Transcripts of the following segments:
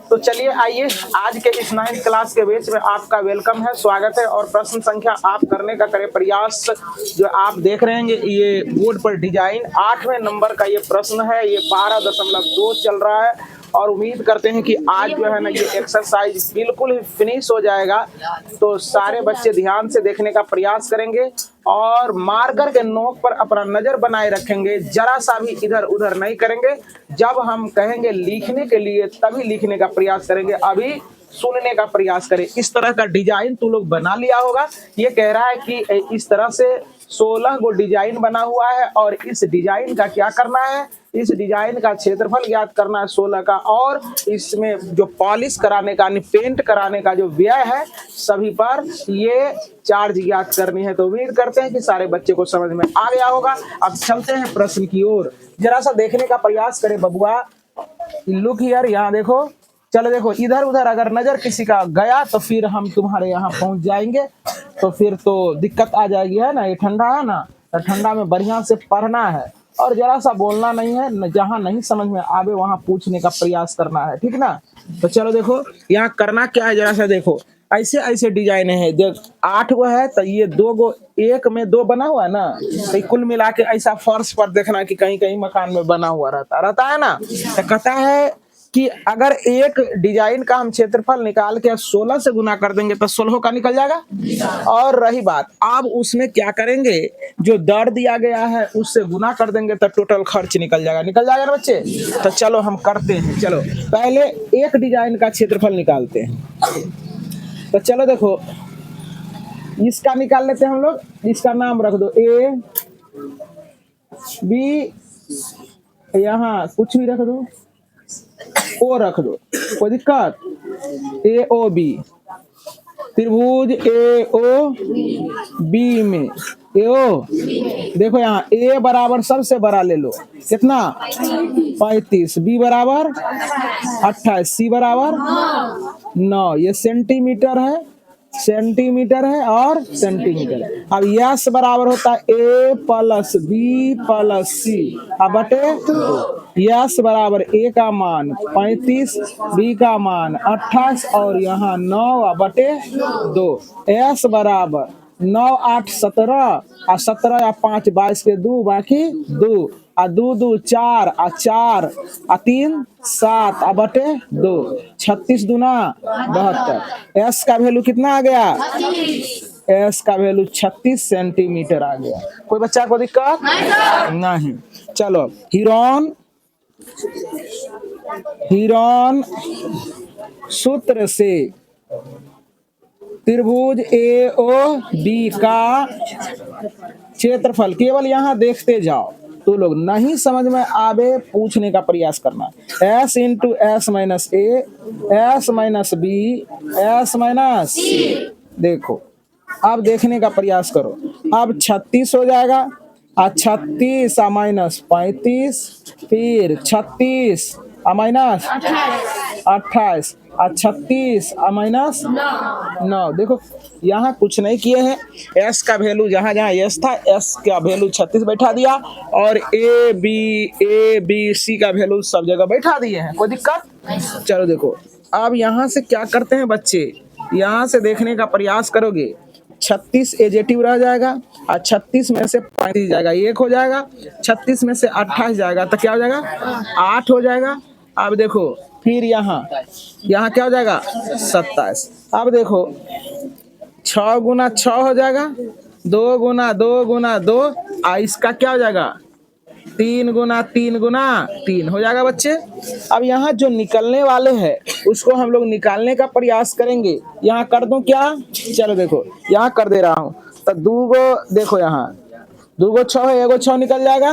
तो चलिए आइए, आज के इस 9th क्लास के बैच में आपका वेलकम है, स्वागत है। और प्रश्न संख्या आप करने का करें प्रयास। जो आप देख रहे हैं ये बोर्ड पर डिजाइन 8वें नंबर का ये प्रश्न है, ये 12.2 चल रहा है। और उम्मीद करते हैं कि आज जो है ना ये एक्सरसाइज बिल्कुल ही फिनिश हो जाएगा। तो सारे बच्चे ध्यान से देखने का प्रयास करेंगे और मार्कर के नोक पर अपना नजर बनाए रखेंगे, जरा सा भी इधर उधर नहीं करेंगे। जब हम कहेंगे लिखने के लिए तभी लिखने का प्रयास करेंगे, अभी सुनने का प्रयास करें। इस तरह का डिजाइन तू लोग बना लिया होगा। ये कह रहा है कि इस तरह से 16 गो डिजाइन बना हुआ है और इस डिजाइन का क्या करना है, इस डिजाइन का क्षेत्रफल ज्ञात करना है 16 का। और इसमें जो पॉलिश कराने का, पेंट कराने का जो व्यय है सभी पर ये चार्ज ज्ञात करनी है। तो उम्मीद करते हैं कि सारे बच्चे को समझ में आ गया होगा। अब चलते हैं प्रश्न की ओर, जरा सा देखने का प्रयास करें बबुआ। लुक हियर, यहाँ देखो। चलो देखो, इधर उधर अगर नजर किसी का गया तो फिर हम तुम्हारे यहाँ पहुंच जाएंगे, तो फिर तो दिक्कत आ जाएगी, है ना। ये ठंडा है ना, तो ठंडा में बढ़िया से पढ़ना है और जरा सा बोलना नहीं है। जहाँ नहीं समझ में आवे वहां पूछने का प्रयास करना है, ठीक ना। तो चलो देखो, यहाँ करना क्या है, जरा सा देखो। ऐसे ऐसे डिजाइन है, देख 8 गो है तो ये 2 गो, एक में 2 बना हुआ है ना। तो कुल मिला के ऐसा फर्श पर देखना कि कहीं कहीं मकान में बना हुआ रहता है ना। तो कहता है कि अगर एक डिजाइन का हम क्षेत्रफल निकाल के 16 से गुना कर देंगे तो 16 का निकल जाएगा। और रही बात, अब उसमें क्या करेंगे, जो दर दिया गया है उससे गुना कर देंगे तो टोटल खर्च निकल जाएगा ना बच्चे। तो चलो हम करते हैं। चलो पहले एक डिजाइन का क्षेत्रफल निकालते हैं। तो चलो देखो, इसका निकाल लेते हैं हम लोग। इसका नाम रख दो ए बी, यहाँ कुछ भी रख दो, ओ रख दो, कोई दिक्कत। ए ओ बी, त्रिभुज ए ओ बी में ए ओ। देखो यहाँ ए बराबर सबसे बड़ा ले लो, कितना 35, बी बराबर 28, सी बराबर 9। ये सेंटीमीटर है और सेंटीमीटर है। अब यस बराबर होता है ए प्लस बी प्लस सी, अब बटे यस बराबर ए का मान 35, बी का मान 28 और यहाँ 9 बटे 2। एस बराबर 9 8 17 और 17 या 5 22 के 2 बाकी 2 और 2 2 4 और 4 और 3 7 और बटे 2, 36 दूना 72। एस का वैल्यू कितना आ गया, एस का वैल्यू 36 सेंटीमीटर आ गया। कोई बच्चा को दिक्कत नहीं। चलो हिरॉन सूत्र से त्रिभुज ए ओ बी का क्षेत्रफल, केवल यहाँ देखते जाओ, तो लोग नहीं समझ में आवे पूछने का प्रयास करना। S into S minus A, S minus B, S minus, देखो अब देखने का प्रयास करो। अब 36 हो जाएगा, 36 माइनस 35, फिर 36 माइनस 28 और 36 माइनस 9। देखो यहाँ कुछ नहीं किए हैं, एस का वैल्यू जहाँ जहाँ एस था एस का वैल्यू 36 बैठा दिया और ए बी सी का वैल्यू सब जगह बैठा दिए हैं। कोई दिक्कत। चलो देखो, अब यहाँ से क्या करते हैं बच्चे, यहाँ से देखने का प्रयास करोगे। 36 एजेटिव रह जाएगा और 36 में से 35 जाएगा, 1 हो जाएगा। 36 में से 28 जाएगा तो क्या हो जाएगा, 8 हो जाएगा। अब देखो फिर यहाँ क्या हो जाएगा, 27। अब देखो 6 गुना 6 हो जाएगा, 2 गुना 2 गुना 2, और इसका क्या हो जाएगा 3 गुना 3 गुना 3 हो जाएगा बच्चे। अब यहाँ जो निकलने वाले हैं उसको हम लोग निकालने का प्रयास करेंगे। यहाँ कर दूं क्या, चलो देखो यहाँ कर दे रहा हूँ। तो 2 गो, देखो यहाँ 2 गो 6 है, 1 गो 6 निकल जाएगा,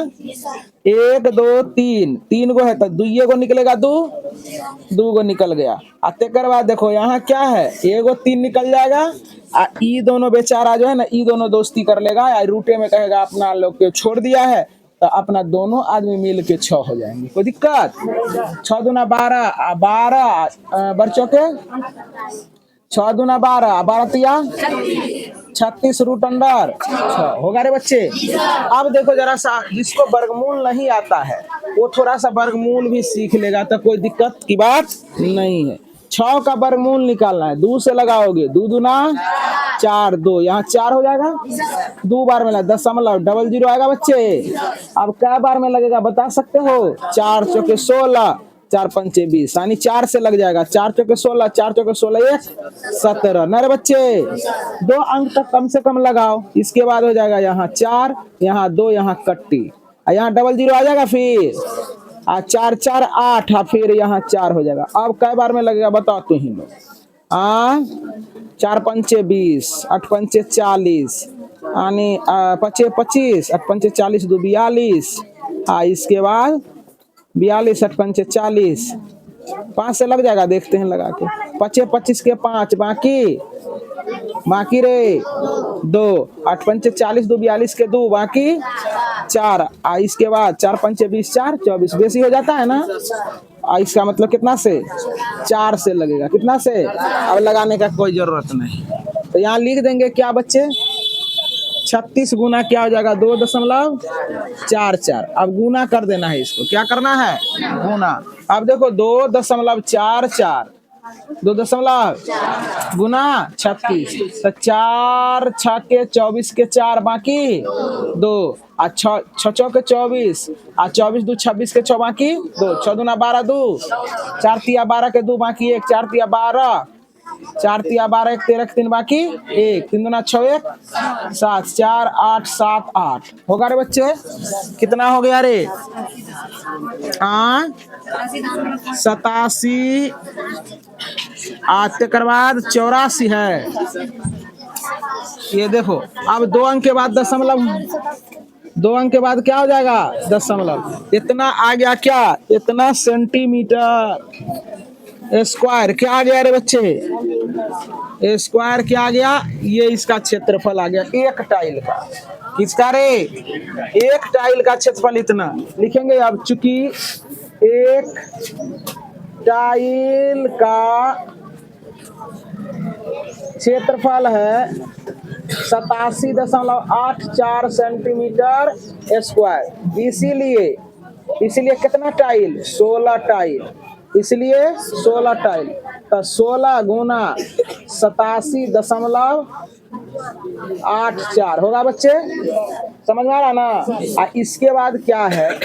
1 2 3, 3 गो है तो 2 गो निकलेगा, 2 गो निकल गया। तेकर बाद देखो यहाँ क्या है, 1 गो 3 निकल जाएगा। ई दोनों बेचारा जो है ना, ई दोनों दोस्ती कर लेगा या रूटे में कहेगा अपना लोग के छोड़ दिया है, तो अपना दोनों आदमी मिल के 6 हो जाएंगे। कोई दिक्कत। 6 दूना 12, 12 बच्चों के 6 दूना 12, 12 तिया 36 रूट अंडर 6 होगा रे बच्चे। अब देखो जरा सा, जिसको वर्गमूल नहीं आता है वो थोड़ा सा वर्गमूल भी सीख लेगा तो कोई दिक्कत की बात नहीं है। 6 का वर्गमूल निकालना है, 2 से लगाओगे, 2 दूना 4, 2 यहाँ 4 हो जाएगा, 2 बार में लगा 0.00 आएगा बच्चे। अब कै बार में लगेगा बता सकते हो? 4 चौके 16, 4 पंचे 20, यानी 4 से लग जाएगा। 4 चौके 16, 4 चौके 16 1 17 न रे बच्चे। 2 अंक तक कम से कम लगाओ, इसके बाद हो जाएगा यहाँ 4, यहाँ 2, यहाँ कट्टी, यहाँ 00 आ जाएगा, फिर 4 4 8, फिर यहाँ 4 हो जाएगा। अब कै बार में लगेगा बताओ तू ही लोग। 4 पंचे 20, 8 पंचे 40, यानी 5 25, 8 पंचे 40, 2 42, इसके बाद 42, 8 पंचे 40, 5 से लग जाएगा, देखते हैं लगा के। 5 25 के 5, बाकी रे 2, 8 पंचे 40, 2 42 के 2, बाकी 4, इसके बाद 4 पंचे 20, 4 24, बेसी हो जाता है ना। इसका मतलब कितना से? 4 से लगेगा, कितना से? अब लगाने का कोई जरूरत नहीं, तो यहाँ लिख देंगे क्या बच्चे? 36 गुना क्या हो जाएगा? 2.44। अब गुना कर देना है इसको, क्या करना है? गुना। अब देखो 2.44, 2 दशमलव गुना 36, तो 4 छक्के 24 के 4, बाकी 2, 6 चौके 24, 24 2 26 के 6, बाकी 2, 6 दूना 12, 2 4 तिया 12 के 2, बाकी 1, 4 तिया 12, 4 तिया 12, 1 13 के 3, बाकी 1, 3 दूना 6 1 7, 4 8 7 8 होगा रे बच्चे। कितना हो गया रे? 87, आते कर बाद 84 है। ये देखो, अब 2 अंक के बाद दशमलव, 2 अंक के बाद क्या हो जाएगा? दशमलव। इतना आ गया क्या? इतना सेंटीमीटर स्क्वायर क्या आ गया रे बच्चे? स्क्वायर क्या आ गया? ये इसका क्षेत्रफल आ गया, एक टाइल का। किसका रे? एक टाइल का क्षेत्रफल इतना लिखेंगे। अब चूंकि एक टाइल का क्षेत्रफल है 87.84 सेंटीमीटर स्क्वायर, इसीलिए कितना टाइल? 16 टाइल, इसलिए 16 टाइल। तो 16 गुना 87.84 होगा बच्चे, समझ में आ रहा ना। इसके बाद क्या है?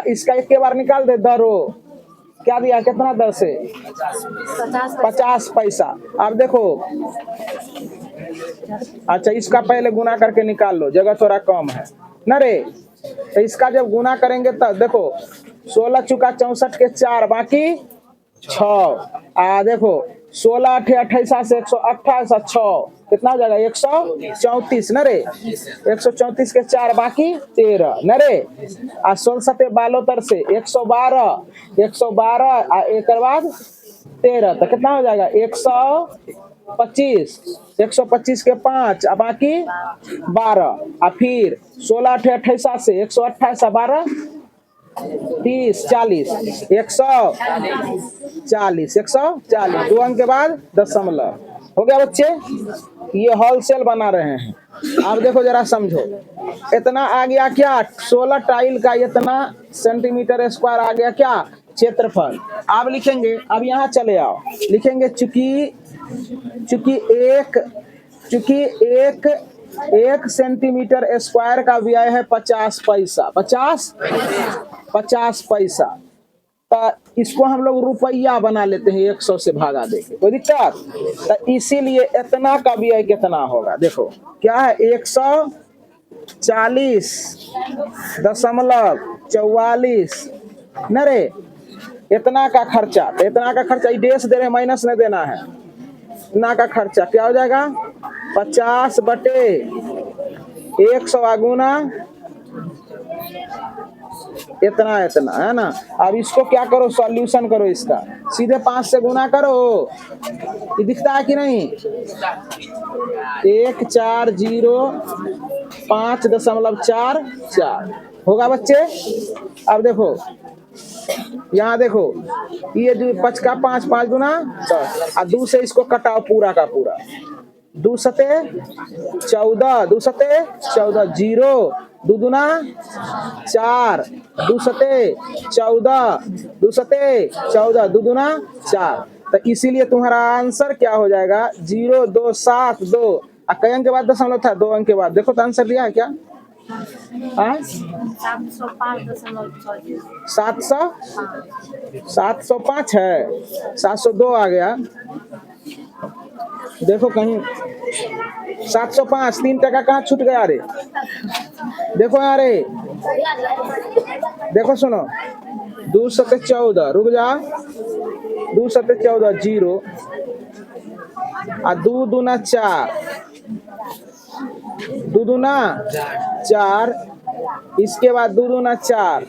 इसका एक के बार निकाल दे, दरो क्या दिया? कितना? 10 से 50 पैसा। अब देखो, अच्छा इसका पहले गुना करके निकाल लो, जगह थोड़ा कम है न रे। तो इसका जब गुना करेंगे तब देखो, 16 चुका 64 के 4, बाकी 6, देखो 16 8 28 से 128 6, कितना हो जाएगा? 134 न रे। 134 के 4, बाकी 13 न रे। 16 7 12 से 112, 112 एक बाद 13, तो कितना हो जाएगा? 125, 125 के 5, बाकी 12, फिर 16 8 28 से 128 12 30 40, 140, 140, 2 अंक के बाद दशमलव हो गया बच्चे। ये होलसेल बना रहे हैं। अब देखो जरा समझो, इतना आ गया क्या? 16 टाइल का इतना सेंटीमीटर स्क्वायर आ गया क्या? क्षेत्रफल। अब लिखेंगे, अब यहाँ चले आओ, लिखेंगे चूंकि एक सेंटीमीटर स्क्वायर का व्यय है 50 पैसा, 50 पैसा। तो इसको हम लोग रुपया बना लेते हैं, 100 से भागा देके, कोई दिक्कत? तो इसीलिए इतना का व्यय कितना होगा? देखो क्या है? 140.44 न रे। इतना का खर्चा, तो इतना का खर्चा डेस दे रहे, माइनस नहीं देना है। इतना का खर्चा क्या हो जाएगा? 50/100 गुना इतना है ना। अब इसको क्या करो? सॉल्यूशन करो, इसका सीधे 5 से गुना करो। ये दिखता है कि नहीं? 140.544 होगा बच्चे। अब देखो यहाँ देखो, ये जो 5 का 5 5 गुना 10, 2 से इसको कटाओ पूरा का पूरा, दो सते 14, दो सते 14, जीरो, दो दूना 4, दो सते 14, दो सते 14, दो दूना 4। तो इसीलिए तुम्हारा आंसर क्या हो जाएगा 0272। कई अंक के बाद दशमलव था, 2 अंक के बाद। देखो तो आंसर दिया है क्या? 705 है, 702 आ गया। देखो कहीं 705, 3 टका कहाँ छूट गया रे? देखो यहाँ रे, देखो सुनो, 214, रुक जा, 214 जीरो, दो दूना 4, दो दूना 4, इसके बाद दो दूना 4,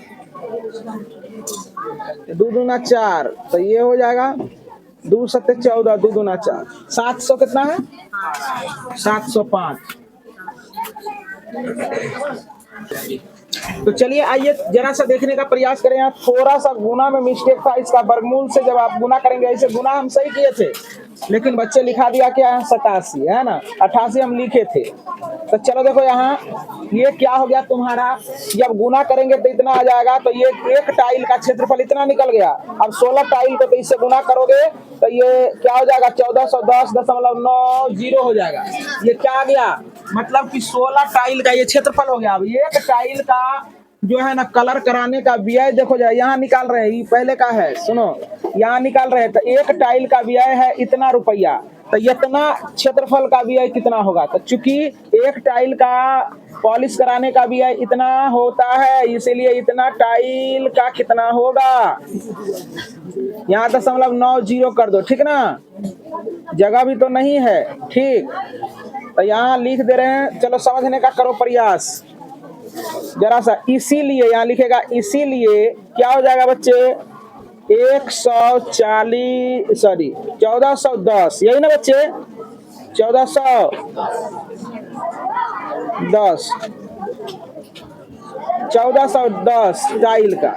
दो दूना 4, तो ये हो जाएगा 2 सत्ते 14, दो दूना 4, 700 कितना है? 705। तो चलिए आइए जरा सा देखने का प्रयास करें। यहाँ थोड़ा सा गुना में मिस्टेक था, इसका वर्गमूल से जब आप गुना करेंगे, ऐसे गुना हम सही किए थे, लेकिन बच्चे लिखा दिया क्या है 87 है ना, 88 हम लिखे थे। तो चलो देखो यहाँ ये क्या हो गया तुम्हारा, जब गुना करेंगे तो इतना आ जाएगा, तो ये एक टाइल का क्षेत्रफल इतना निकल गया। अब 16 टाइल को तो इससे गुना करोगे तो ये क्या हो जाएगा 1410.90 हो जाएगा। ये क्या आ गया, मतलब कि 16 टाइल का ये क्षेत्रफल हो गया। अब एक टाइल का जो है ना कलर कराने का व्यय देखो जाए, यहाँ निकाल रहे हैं, ये पहले का है, सुनो यहाँ निकाल रहे हैं। तो एक टाइल का व्यय है इतना रुपया, तो इतना क्षेत्रफल का व्यय कितना होगा। तो चूंकि एक टाइल का पॉलिश कराने का व्यय इतना होता है, इसीलिए इतना टाइल का कितना होगा, यहाँ 0.90 कर दो, ठीक ना, जगह भी तो नहीं है, ठीक। तो यहाँ लिख दे रहे हैं, चलो समझने का करो प्रयास जरा सा। इसीलिए यहाँ लिखेगा, इसीलिए क्या हो जाएगा बच्चे 140, सॉरी 1410, यही ना बच्चे 1410, 1410 टाइल का,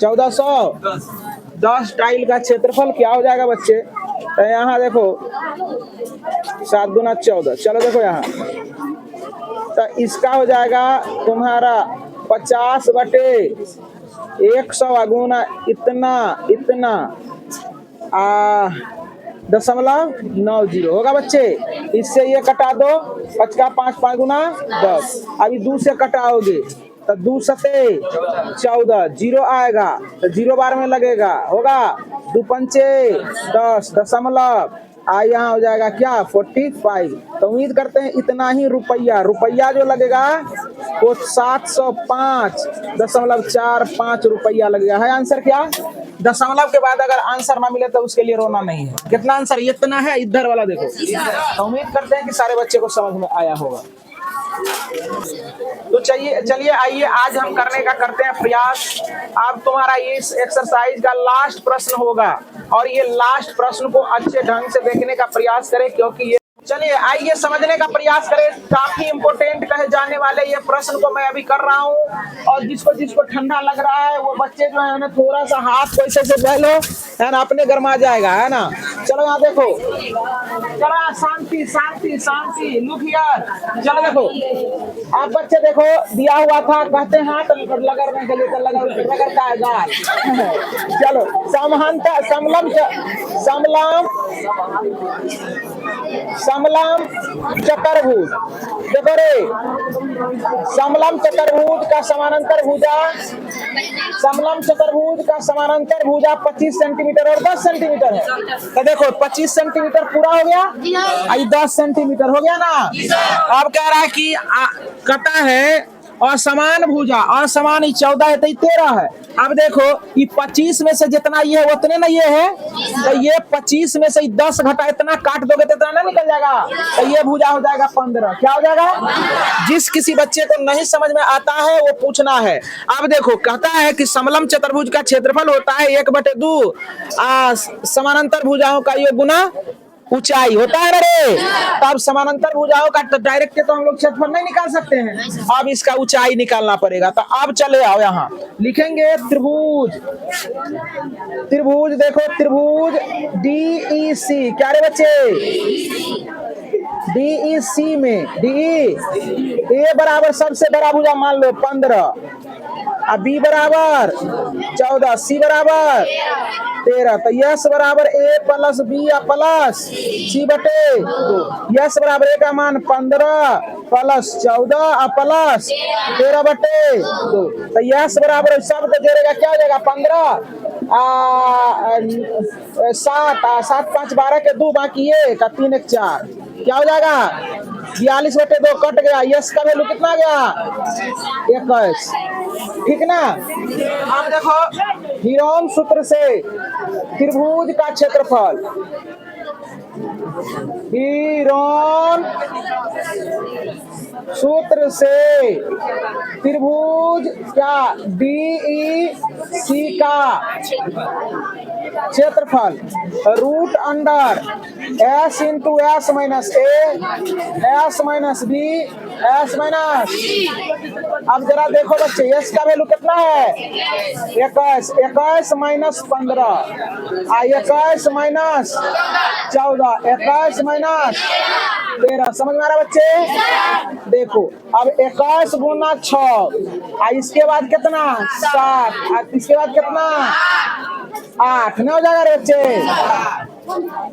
1410 टाइल का क्षेत्रफल क्या हो जाएगा बच्चे। तो यहाँ देखो 7 दूना 14, चलो देखो यहाँ, तो इसका हो जाएगा तुम्हारा 50/100 गुना इतना इतना 0.90 होगा बच्चे। इससे ये कटा दो, 5 का 5, 5 गुना 10, अभी 2 से कटाओगे तो 2 सते 14, जीरो आएगा तो 0 बार में लगेगा, होगा 2 पंचे 10 दशमलव, यहाँ हो जाएगा क्या 45। तो उम्मीद करते हैं इतना ही रुपया जो लगेगा वो 705.45 रुपया लगेगा। है आंसर क्या? दशमलव के बाद अगर आंसर ना मिले तो उसके लिए रोना नहीं है। कितना आंसर इतना है, इधर वाला देखो। तो उम्मीद करते हैं कि सारे बच्चे को समझ में आया होगा। तो चलिए आइए आज हम करते हैं प्रयास। अब तुम्हारा इस एक्सरसाइज का लास्ट प्रश्न होगा और ये लास्ट प्रश्न को अच्छे ढंग से देखने का प्रयास करें, क्योंकि ये, चलिए आइए समझने का प्रयास करें। काफी इम्पोर्टेंट कहे जाने वाले ये प्रश्न को मैं अभी कर रहा हूँ, और जिसको ठंडा लग रहा है वो बच्चे जो है ना थोड़ा सा हाथ को ऐसे से बह लो, है ना, अपने गरमा जाएगा, है ना। चलो यहाँ देखो, चलो शांति शांति शांति, लुक हियर। चलो देखो आप बच्चे देखो, दिया हुआ था, कहते हैं हाथ लगरने के लिए तो लगरता है गाल। चलो समांतर समलम चतुर्भुज, देखो रे, समलम चतुर्भुज का समानांतर भुजा 25 सेंटीमीटर और 10 सेंटीमीटर है। तो देखो 25 सेंटीमीटर पूरा हो गया, 10 सेंटीमीटर हो गया ना। अब कह रहा है कि कटा है और समान भुजा, और समान 14 है तो 13 है। अब देखो ये 25 में से जितना ये है उतने ना ये है, तो ये 25 में से 10 घटा इतना काट दोगे तो इतना ना निकल जाएगा, तो ये भुजा हो जाएगा 15। क्या हो जाएगा? जिस किसी बच्चे को नहीं समझ में आता है वो पूछना है। अब देखो कहता है कि समलम चतुर्भुज का क्षेत्रफल होता है 1/2 समानांतर भुजाओं का योग गुना ऊंचाई होता है रे। तो अब समानांतर भुजाओं का तो डायरेक्ट तो हम लोग क्षेत्रफल नहीं निकाल सकते हैं, अब इसका ऊंचाई निकालना पड़ेगा। तो अब चले आओ, यहाँ लिखेंगे त्रिभुज देखो त्रिभुज DEC, क्या रे बच्चे, DE C में DE A बराबर सबसे बड़ा भुजा मान लो 15, अब B बराबर 14, C बराबर 13, तो यस बराबर A प्लस B या प्लस C बटे 2। यस बराबर A का मान 15 प्लस 14 और प्लस 13 बटे 2, तो यस बराबर सब को जोड़ेगा क्या हो जाएगा 15 7 5 12 के 2 बाकी 1 और 3 1 4, क्या हो जाएगा 42 बटे 2 कट गया। यस का वैल्यू कितना गया 21, ठीक ना। अब देखो हीरोन सूत्र से त्रिभुज का क्षेत्रफल, हीरोन सूत्र से त्रिभुज क्या DEC का क्षेत्रफल root under S into S minus A S minus B S minus. अब जरा देखो बच्चे S का वैल्यू कितना है 21, 21 माइनस 15 21 माइनस 14, 21 माइनस 13, समझ में आ रहा बच्चे। देखो अब 21 गुना 6 इसके बाद कितना 7, इसके बाद कितना 8 नहीं हो जाएगा रे बच्चे।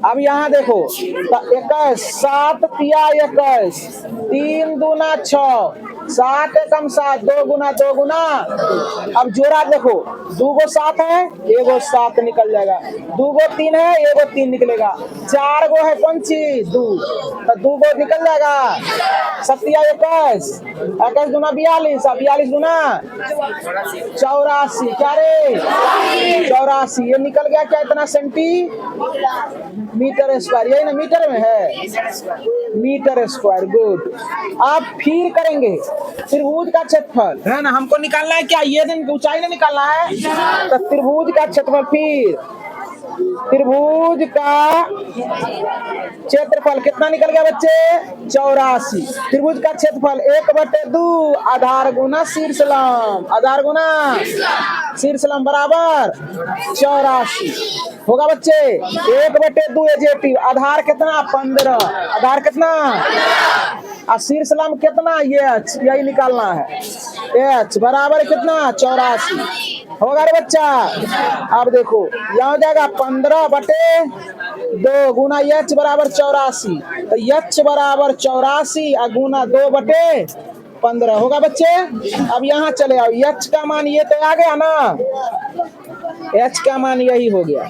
अब यहाँ देखो 21 7 तिया 21 3 दूना 6 7 एकम 7 2 गुना 2 गुना। अब जोड़ा देखो 2 गो 7 है 1 गो 7 निकल जाएगा, 2 गो 3 है 1 गो 3 निकलेगा, 4 गो है कौन सी 2 तो 2 गो निकल जाएगा 7 21 21 गुना 42 42 गुना 84, क्या रे 84, ये निकल गया क्या इतना सेंटीमीटर स्क्वायर, यही ना मीटर में है मीटर स्क्वायर। गुड। आप फिर करेंगे त्रिभुज का क्षेत्रफल है ना, हमको निकालना है क्या ये दिन ऊंचाई ना निकालना है, तो त्रिभुज का क्षेत्रफल, फिर त्रिभुज का क्षेत्रफल कितना निकल गया बच्चे 84। त्रिभुज का क्षेत्रफल 1/2 आधार गुना शीर्षलंब, आधार गुना शीर्षलंब बराबर 84 होगा बच्चे। 1/2 एजेटिव, आधार कितना 15, आधार कितना और शीर्षलंब कितना H, यही निकालना है H बराबर कितना 84 होगा रे बच्चा। अब देखो यहाँ हो जाएगा 15/2 गुना H बराबर 84, तो H बराबर 84 और गुना 2/15 होगा बच्चे। अब यहाँ चले आओ, H का मान ये तो आ गया ना, H का मान यही हो गया।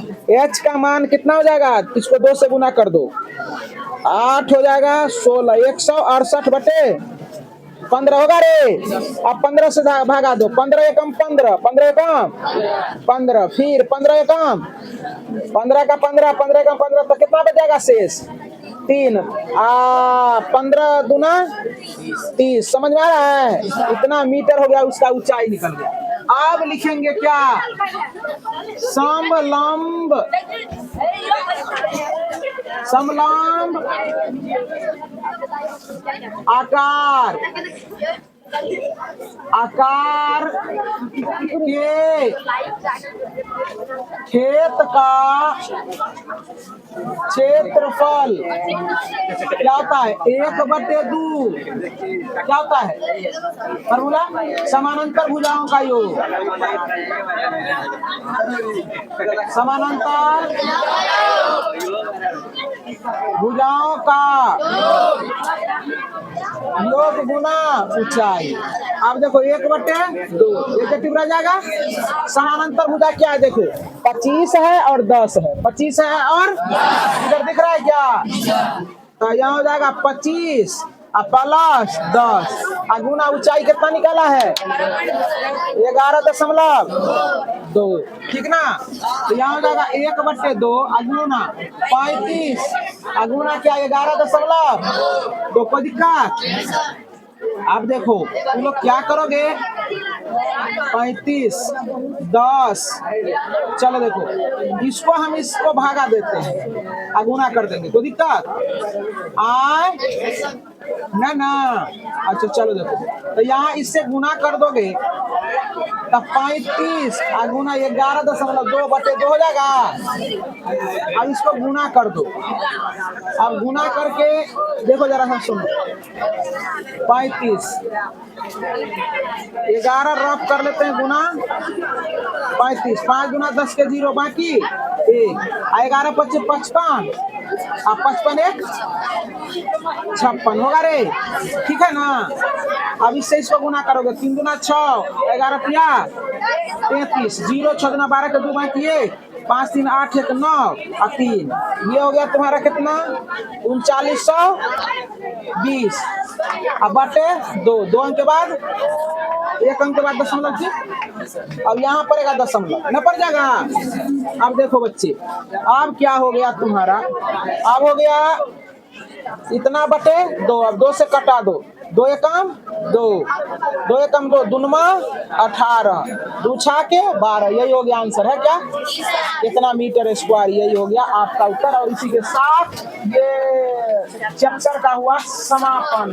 H का मान कितना हो जाएगा, इसको 2 से गुना कर दो 8 हो जाएगा 16, 168/15 होगा रे। अब 15 से भागा दो, 15 एकम 15, 15 एकम 15, फिर 15 एकम 15 का 15, 15 एकम 15, तो कितना बचेगा शेष 3 15 दूना 30, समझ में आ रहा है। इतना मीटर हो गया, उसका ऊंचाई निकल गया। अब लिखेंगे क्या समलंब, समलंब आकार, आकार के खेत का क्षेत्रफल क्या होता है 1/2, क्या होता है फॉर्मूला समानांतर भुजाओं का योग, समानांतर भुजाओं का योग गुना ऊंचाई। अब देखो 1/2 ये कितना रह जाएगा, समानांतर भुजा क्या है देखो 25 है और 10 है, 25 है और इधर दिख रहा है क्या, तो यहाँ हो जाएगा 25 प्लस 10 गुना ऊंचाई कितना निकाला है 11.2, ठीक ना। तो यहाँ हो जाएगा 1/2 गुना 35 गुना क्या 11.2, कोई दिक्कत। अब देखो तुम लोग क्या करोगे 35 10, चलो देखो इसको हम इसको भागा देते हैं, गुना कर देंगे, कोई दिक्कत आए ना ना। अच्छा चलो देखो, तो यहाँ इससे गुना कर दोगे तब 35 गुना 11.2 हो जाएगा। अब इसको गुना कर दो। अब गुना करके देखो जरा सा सुनो, 35 11 रफ कर लेते हैं गुना 35, 5 गुना 10 के 0 बाकी 1, 11 25 55, अब 55 1 56 होगा रे, ठीक है ना। अब इससे इसको गुना करोगे, 3 गुना 6, 11 पिया 33, 0 6 गुना 12 के 2 बाकी 1, 5 3 8 1 9 और 3, ये हो गया तुम्हारा कितना 3920। अब बटे 2 अंक के बाद 1 अंक के बाद दशमलव थी, अब यहाँ पड़ेगा दशमलव न पड़ जाएगा। अब देखो बच्चे, अब क्या हो गया तुम्हारा, अब हो गया इतना बटे 2, अब 2 से कटा दो, 2 एकम 2, 2 एकम 2 दुनमा 18, 2 छाके 12, यही हो गया आंसर है क्या, इतना मीटर स्क्वायर, यही हो गया आपका उत्तर। और इसी के साथ ये चैप्टर का हुआ समापन।